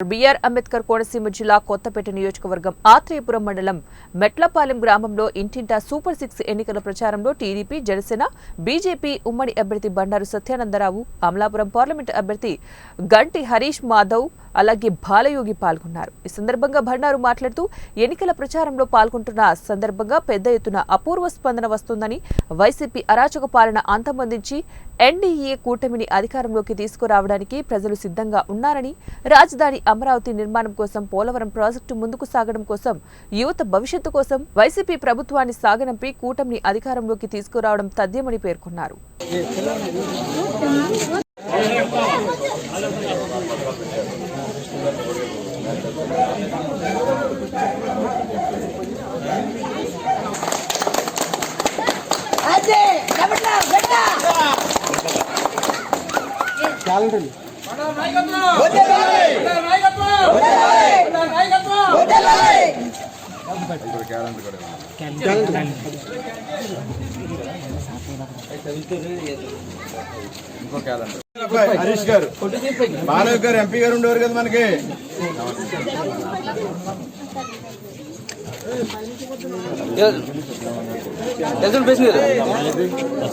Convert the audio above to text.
BR Ambedkar Konaseema జిల్లా కొత్తపేట నియోజకవర్గం ఆత్రేయపురం మండలం మెట్లపాలెం గ్రామంలో ఇంటింటా సూపర్ 6 ఎన్నికల ప్రచారంలో టీడీపీ, జనసేన, బీజేపీ ఉమ్మడి అభ్యర్థి బండారు సత్యానందరావు, అమలాపురం పార్లమెంటు అభ్యర్థి గంటి హరీష్ మాధవ్, అలాగే బాలయోగి పాల్గొన్నారు. ఈ సందర్భంగా బండారు మాట్లాడుతూ ఎన్నికల ప్రచారంలో పాల్గొంటున్న సందర్భంగా పెద్ద ఎత్తున అపూర్వ స్పందన వస్తుందని, వైసీపీ అరాచక పాలన అంతమొందించి ఎన్డీఏ కూటమిని అధికారంలోకి తీసుకురావడానికి ప్రజలు సిద్ధంగా ఉన్నారని, రాజధాని అమరావతి నిర్మాణం కోసం, పోలవరం ప్రాజెక్టు ముందుకు సాగడం కోసం, యువత భవిష్యత్తు కోసం వైసీపీ ప్రభుత్వాన్ని సాగనంపి కూటమిని అధికారంలోకి తీసుకురావడం తథ్యమని పేర్కొన్నారు. హరీష్ గారు, బాలయ్య గారు ఎంపీ గారు ఉండేవారు కదా మనకి.